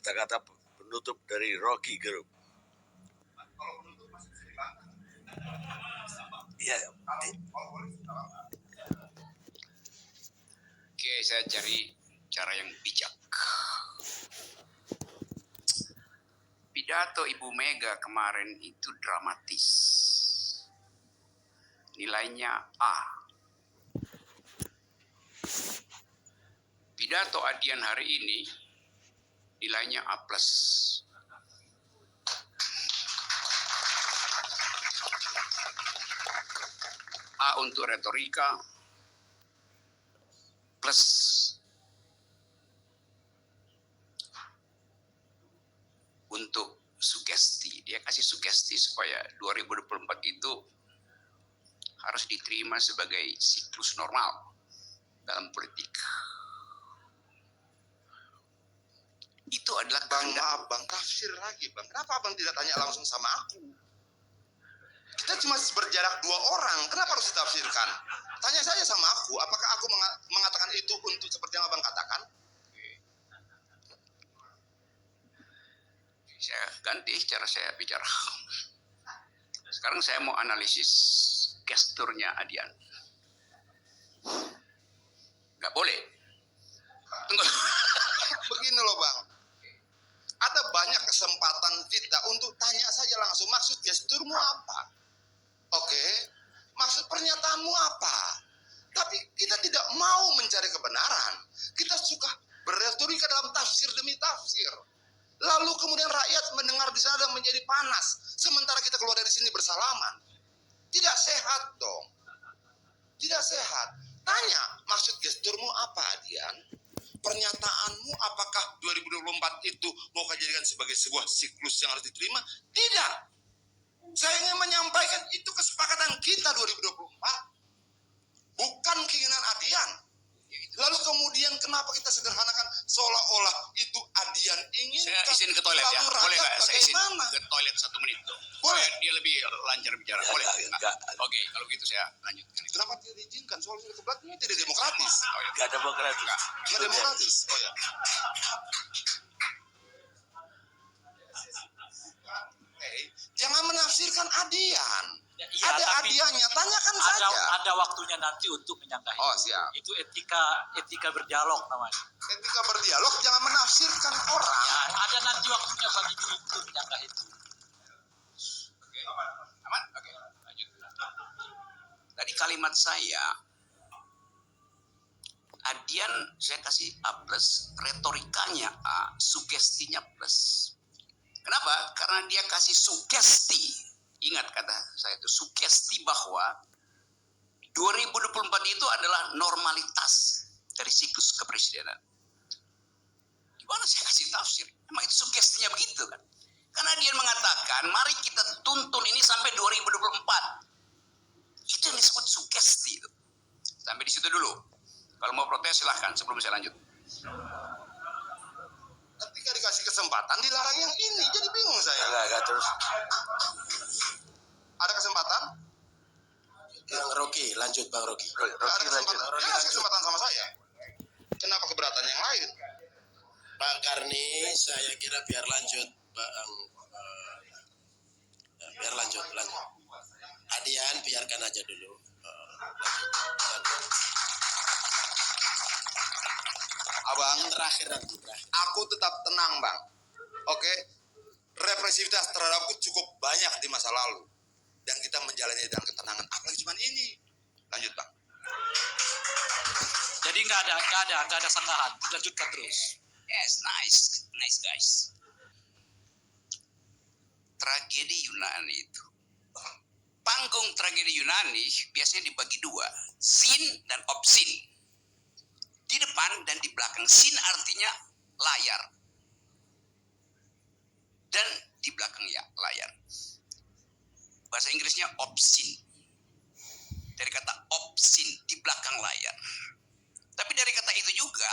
kata-kata penutup dari Rocky Gerung. Ya. Oke, saya cari cara yang bijak. Pidato Ibu Mega kemarin itu dramatis. Nilainya A. Pidato Adian hari ini nilainya A+. A untuk retorika, plus untuk sugesti. Dia kasih sugesti supaya 2024 itu harus diterima sebagai siklus normal dalam politik. Itu adalah Bang tafsir lagi, Bang. Kenapa Abang tidak tanya langsung sama aku? Kita cuma berjarak 2 orang, kenapa harus ditafsirkan? Tanya saja sama aku, apakah aku mengatakan itu untuk seperti yang Abang katakan? Saya ganti cara saya bicara. Sekarang saya mau analisis gesturnya Adian. Nggak boleh. Tunggu. Begini loh, Bang. Ada banyak kesempatan kita untuk tanya saja langsung, maksud gesturmu apa? Oke, maksud pernyataanmu apa? Tapi kita tidak mau mencari kebenaran. Kita suka berretorika dalam tafsir demi tafsir. Lalu kemudian rakyat mendengar di sana dan menjadi panas. Sementara kita keluar dari sini bersalaman. Tidak sehat dong. Tidak sehat. Tanya, maksud gesturmu apa, Adian? Pernyataanmu apakah 2024 itu mau kau jadikan sebagai sebuah siklus yang harus diterima? Tidak. Saya ingin menyampaikan itu kesepakatan kita 2024. Bukan keinginan Adian. Lalu kemudian kenapa kita sederhanakan seolah-olah itu Adian ingin? Saya izin ke toilet ya. Boleh nggak saya izin ke toilet 1 menit tuh? Boleh. Dia lebih lancar bicara. Boleh nggak? Oke, kalau gitu saya lanjutkan. Kenapa tidak diizinkan? Soalnya ke belakang tidak demokratis. Gak demokratis. Nggak demokratis. Oh ya. Jangan menafsirkan Adian. Ya, iya, ada tapi Adiannya, tanyakan saja. Ada waktunya nanti untuk menyangka Oh, itu. siap. Itu etika berdialog namanya. Ketika berdialog jangan menafsirkan orang. Ya, ada nanti waktunya bagi diri untuk menyangka itu. Oke. Aman? Oke, lanjut. Tadi kalimat saya, Adian saya kasih A+, retorikanya A, sugestinya plus. Kenapa? Karena dia kasih sugesti. Ingat kata saya itu, sugesti bahwa 2024 itu adalah normalitas dari siklus kepresidenan. Gimana saya kasih tafsir? Emang itu sugestinya begitu kan? Karena dia mengatakan, mari kita tuntun ini sampai 2024. Itu yang disebut sugesti itu. Sampai di situ dulu. Kalau mau protes silahkan sebelum saya lanjut. Ketika dikasih kesempatan dilarang yang ini, jadi bingung saya. Enggak terus. Ada kesempatan? Bang Rocky, lanjut Bang Rocky. Ada kesempatan. Dia kasih kesempatan sama saya. Kenapa keberatan yang lain? Bang Karni, saya kira biar lanjut, Bang. Biar lanjut. Adian, biarkan aja dulu. Lanjut. Abang, Terakhir nanti. aku tetap tenang, Bang. Oke? Represivitas terhadapku cukup banyak di masa lalu. Dan kita menjalani dengan ketenangan. Apalagi cuma ini. Lanjut, Bang. Jadi nggak ada sanggahan. Lanjutkan terus. Yes, nice guys. Tragedi Yunani itu. Panggung tragedi Yunani biasanya dibagi 2, scene dan obscene. Di depan dan di belakang. Scene artinya layar. Dan di belakang ya layar. Bahasa Inggrisnya obscene. Dari kata obscene, di belakang layar. Tapi dari kata itu juga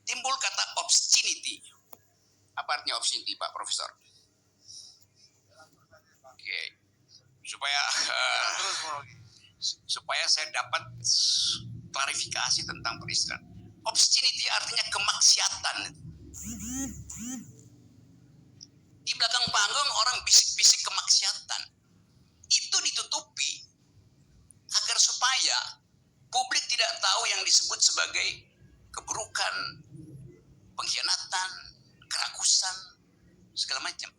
timbul kata obscenity. Apa artinya obscenity, Pak Profesor? Oke. Supaya saya dapat klarifikasi tentang peristiwa. Obscenity artinya kemaksiatan. pengkhianatan, kerakusan, segala macam.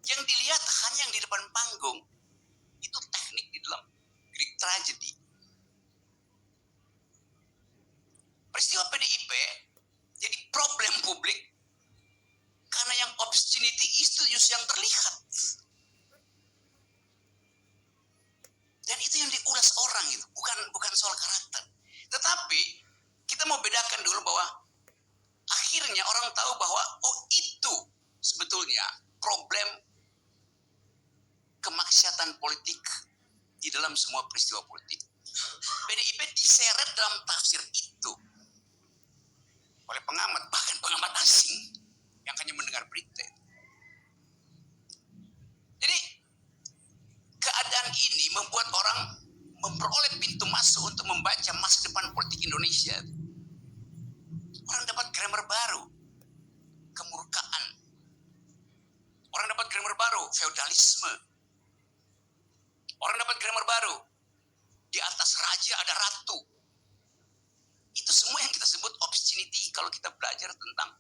Yang dilihat hanya yang di depan panggung. Itu teknik di dalam Greek tragedy. Peristiwa PDIP jadi problem publik karena yang obscenity itu justru yang terlihat. Dan itu yang diulas orang itu, bukan soal karakter. Tetapi kita mau bedakan dulu bahwa akhirnya orang tahu bahwa itu sebetulnya problem kemaksiatan politik di dalam semua peristiwa politik. PDIP diseret dalam tafsir itu oleh pengamat, bahkan pengamat asing yang hanya mendengar berita. Jadi keadaan ini membuat orang memperoleh pintu masuk untuk membaca masa depan politik Indonesia. Orang dapat grammar baru, kemurkaan. Orang dapat grammar baru, feodalisme. Orang dapat grammar baru, di atas raja ada ratu. Itu semua yang kita sebut obscenity kalau kita belajar tentang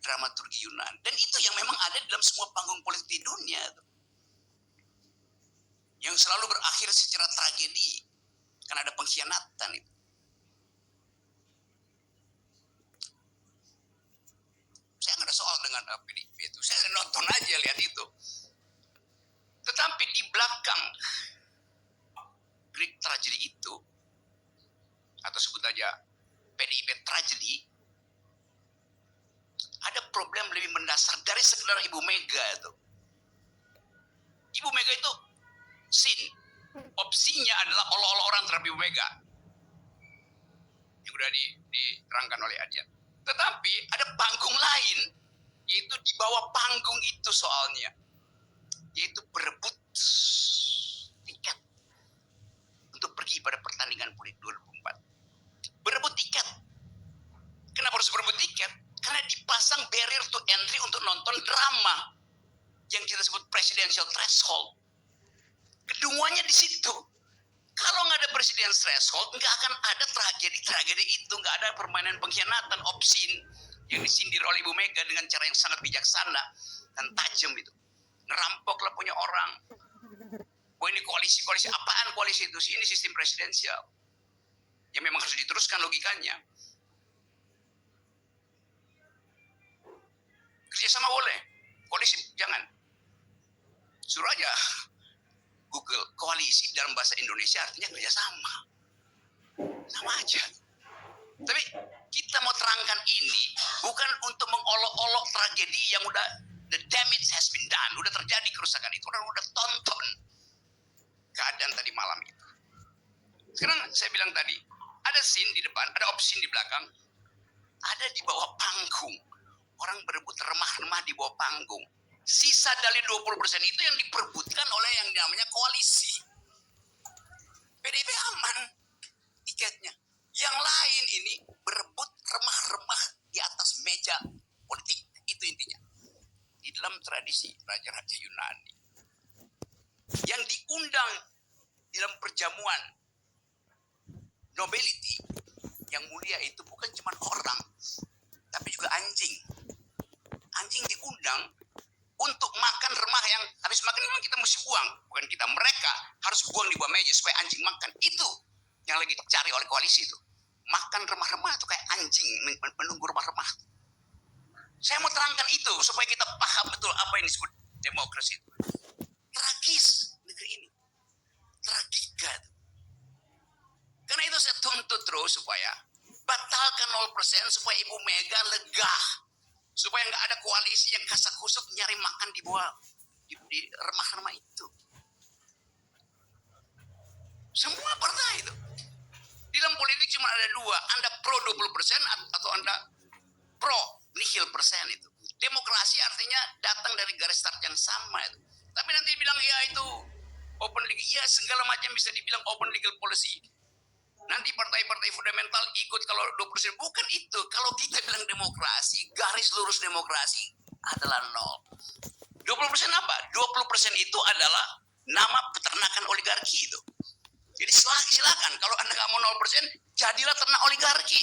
dramaturgi Yunani. Dan itu yang memang ada dalam semua panggung politik di dunia. Yang selalu berakhir secara tragedi. Karena ada pengkhianatan itu. Saya nggak ada soal dengan PDIP itu. Saya nonton aja lihat itu. Tetapi di belakang Greek tragedy itu, atau sebut aja PDIP tragedy, ada problem lebih mendasar dari sekedar Ibu Mega itu. Ibu Mega itu opsinya adalah olah-olah orang terhadap Ibu Mega yang sudah diterangkan oleh Adian. Tetapi ada panggung lain, yaitu di bawah panggung itu soalnya, yaitu berebut tiket untuk pergi pada pertandingan politik 2024. Berebut tiket. Kenapa harus berebut tiket? Karena dipasang barrier to entry untuk nonton drama yang kita sebut presidential threshold. Keduanya di situ. Kalau nggak ada presidential threshold, nggak akan ada tragedi itu, nggak ada permainan pengkhianatan, obscene yang disindir oleh Ibu Mega dengan cara yang sangat bijaksana dan tajam itu. Ngerampoklah punya orang. Oh ini koalisi apaan koalisi itu? Ini sistem presidensial. Ya memang harus diteruskan logikanya. Kerjasama boleh, koalisi jangan. Suruh aja Google koalisi dalam bahasa Indonesia artinya kerjasama. Sama aja. Tapi kita mau terangkan ini bukan untuk mengolok-olok tragedi yang udah the damage has been done, udah terjadi kerusakan itu, orang udah tonton keadaan tadi malam itu. Sekarang saya bilang tadi, ada scene di depan, ada opsi di belakang, ada di bawah panggung. Orang berebut remah-remah di bawah panggung. Sisa dari 20% itu yang diperebutkan oleh yang namanya koalisi. PDIP aman tiketnya. Yang lain ini berebut remah-remah di atas meja politik. Itu intinya. Di dalam tradisi raja-raja Yunani. Yang diundang di dalam perjamuan nobility yang mulia itu bukan cuma orang, tapi juga anjing. Anjing diundang untuk makan remah yang habis makan memang kita mesti buang. Bukan kita, mereka harus buang di bawah meja supaya anjing makan. Itu yang lagi dicari oleh koalisi itu. Makan remah-remah itu kayak anjing menunggu remah-remah. Saya mau terangkan itu supaya kita paham betul apa yang disebut demokrasi itu. Tragis negeri ini. Tragika. Karena itu saya tuntut terus supaya batalkan 0% supaya Ibu Mega lega. Supaya nggak ada koalisi yang kasak-kusuk nyari makan di bawah di remah-remah itu. Semua partai itu. Di dalam politik cuma ada dua. Anda pro 20% atau Anda pro nihil persen itu. Demokrasi artinya datang dari garis start yang sama itu. Tapi nanti bilang ya itu open legal. Ya segala macam bisa dibilang open legal policy. Nanti partai-partai fundamental ikut kalau 20%. Bukan itu. Kalau kita bilang demokrasi, garis lurus demokrasi adalah 0. 20% apa? 20% itu adalah nama peternakan oligarki itu. Jadi silakan. Kalau Anda nggak mau 0%, jadilah ternak oligarki.